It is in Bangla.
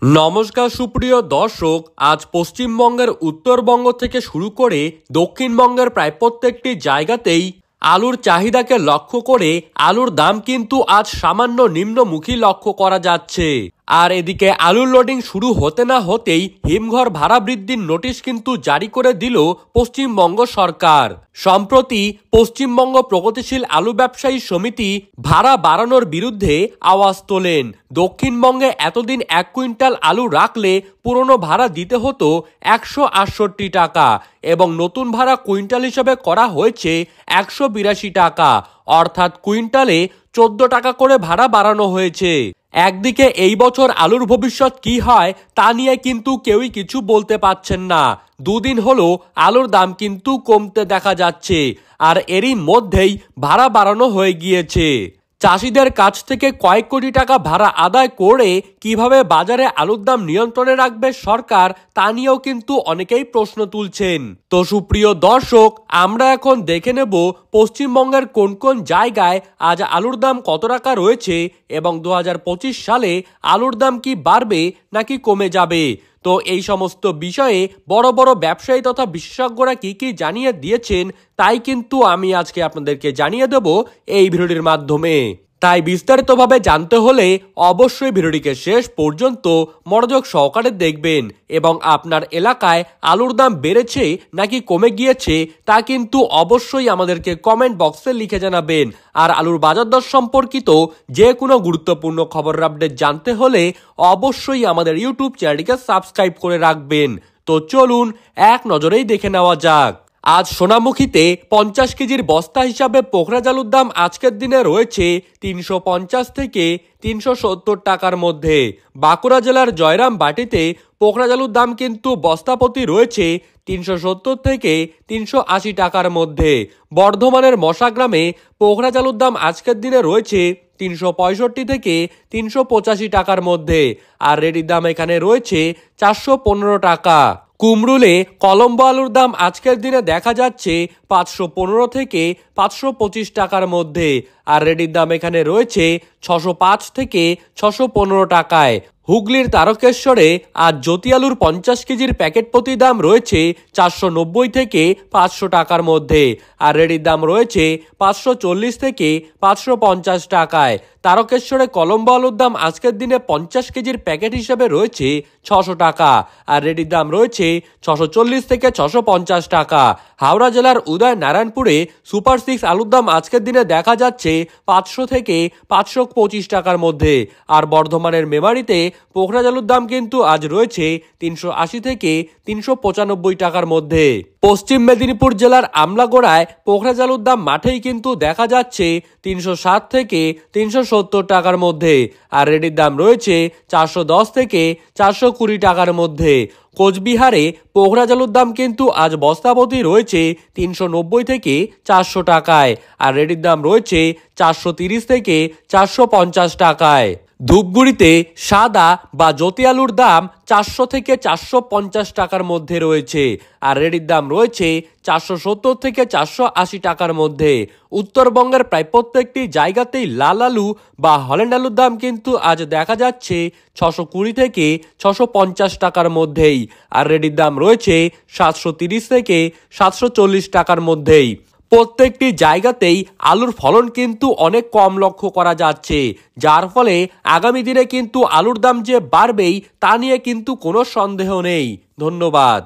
নমস্কার সুপ্রিয় দর্শক, আজ পশ্চিমবঙ্গের উত্তরবঙ্গ থেকে শুরু করে দক্ষিণবঙ্গের প্রায় প্রত্যেকটি জায়গাতেই আলুর চাহিদাকে লক্ষ্য করে আলুর দাম কিন্তু আজ সামান্য নিম্নমুখী লক্ষ্য করা যাচ্ছে। আর এদিকে আলুর লোডিং শুরু হতে না হতেই হিমঘর ভাড়া বৃদ্ধির নোটিশ কিন্তু জারি করে দিল পশ্চিমবঙ্গ সরকার। সম্প্রতি পশ্চিমবঙ্গ প্রগতিশীল আলু ব্যবসায়ী সমিতি ভাড়া বাড়ানোর বিরুদ্ধে আওয়াজ তোলেন। দক্ষিণবঙ্গে এতদিন 1 কুইন্টাল আলু রাখলে পুরনো ভাড়া দিতে হতো 168 টাকা এবং নতুন ভাড়া কুইন্টাল হিসেবে করা হয়েছে 182 টাকা, অর্থাৎ কুইন্টালে 14 টাকা করে ভাড়া বাড়ানো হয়েছে। একদিকে এই বছর আলুর ভবিষ্যৎ কি হয় তা নিয়ে কিন্তু কেউই কিছু বলতে পারছেন না। দুদিন হলো আলুর দাম কিন্তু কমতে দেখা যাচ্ছে, আর এরই মধ্যেই ভাড়া বাড়ানো হয়ে গিয়েছে। চাষিদের কাছ থেকে কয়েক কোটি টাকা ভাড়া আদায় করে কিভাবে বাজারে আলুর দাম নিয়ন্ত্রণে রাখবে সরকার তা নিয়েও কিন্তু অনেকেই প্রশ্ন তুলছেন। তো সুপ্রিয় দর্শক, আমরা এখন দেখে নেব পশ্চিমবঙ্গের কোন কোন জায়গায় আজ আলুর দাম কত টাকা রয়েছে এবং 2025 সালে আলুর দাম কি বাড়বে নাকি কমে যাবে। তো এই সমস্ত বিষয়ে বড় বড় ব্যবসায়ী তথা বিশেষজ্ঞরা কি কি জানিয়ে দিয়েছেন তাই কিন্তু আমি আজকে আপনাদেরকে জানিয়ে দেব এই ভিডিওটির মাধ্যমে। তাই বিস্তারিতভাবে জানতে হলে অবশ্যই ভিডিওটিকে শেষ পর্যন্ত মনোযোগ সহকারে দেখবেন এবং আপনার এলাকায় আলুর দাম বেড়েছে নাকি কমে গিয়েছে তা কিন্তু অবশ্যই আমাদেরকে কমেন্ট বক্সে লিখে জানাবেন। আর আলুর বাজার দর সম্পর্কিত যে কোনো গুরুত্বপূর্ণ খবরের আপডেট জানতে হলে অবশ্যই আমাদের ইউটিউব চ্যানেলটিকে সাবস্ক্রাইব করে রাখবেন। তো চলুন এক নজরেই দেখে নেওয়া যাক। আজ সোনামুখীতে 50 কেজির বস্তা হিসাবে পোখরাজ আলুর দাম আজকের দিনে রয়েছে 350 থেকে 370 টাকার মধ্যে। বাঁকুড়া জেলার জয়রামবাটিতে পোখরাজ আলুর দাম কিন্তু বস্তাপতি রয়েছে 370 থেকে 380 টাকার মধ্যে। বর্ধমানের মশাগ্রামে পোখরাজ আলুর দাম আজকের দিনে রয়েছে 365 থেকে 385 টাকার মধ্যে, আর রেডির দাম এখানে রয়েছে 415 টাকা। কুমরুলে কলম্বো আলুর দাম আজকের দিনে দেখা যাচ্ছে 515 থেকে 525 টাকার মধ্যে, আর রেডির দাম এখানে রয়েছে 605 থেকে 615 টাকায়। হুগলির তারকেশ্বরে আজ জ্যোতি আলুর 50 কেজির প্যাকেট প্রতি দাম রয়েছে 490 থেকে 500 টাকার মধ্যে, আর রেডির দাম রয়েছে 540 থেকে 550 টাকায়। তারকেশ্বরে কলম্বো আলুর দাম আজকের দিনে 50 কেজির প্যাকেট হিসেবে রয়েছে 600 টাকা, আর রেডির দাম রয়েছে 640 থেকে 650 টাকা। হাওড়া জেলার উদয় নারায়ণপুরে সুপার 6 আলুর দাম আজকের দিনে দেখা যাচ্ছে 500 থেকে 525 টাকার মধ্যে, আর বর্ধমানের মেমারিতে পোখরাজ আলুর দাম কিন্তু আজ রয়েছে 380 থেকে 395 টাকার মধ্যে। পশ্চিম মেদিনীপুর জেলার আমলাগোড়ায় পোখরাজ আলুর দাম মাঠেই কিন্তু দেখা যাচ্ছে 360 থেকে 370 টাকার মধ্যে, আর রেডির দাম রয়েছে 410 থেকে 420 টাকার মধ্যে। কোচবিহারে পোখরাজ আলুর দাম কিন্তু আজ বস্তাপতি রয়েছে 390 থেকে 400 টাকায়, আর রেডির দাম রয়েছে 430 থেকে 450 টাকায়। ধূপগুড়িতে সাদা বা জ্যোতি আলুর দাম 400 থেকে 450 টাকার মধ্যে রয়েছে, আর রেডির দাম রয়েছে 470 থেকে 480 টাকার মধ্যে। উত্তরবঙ্গের প্রায় প্রত্যেকটি জায়গাতেই লাল আলু বা হল্যান্ড আলুর দাম কিন্তু আজ দেখা যাচ্ছে 620 থেকে 650 টাকার মধ্যেই, আর রেডির দাম রয়েছে 730 থেকে 740 টাকার মধ্যেই। প্রত্যেকটি জায়গাতেই আলুর ফলন কিন্তু অনেক কম লক্ষ্য করা যাচ্ছে, যার ফলে আগামী দিনে কিন্তু আলুর দাম যে বাড়বেই তা নিয়ে কিন্তু কোনো সন্দেহ নেই। ধন্যবাদ।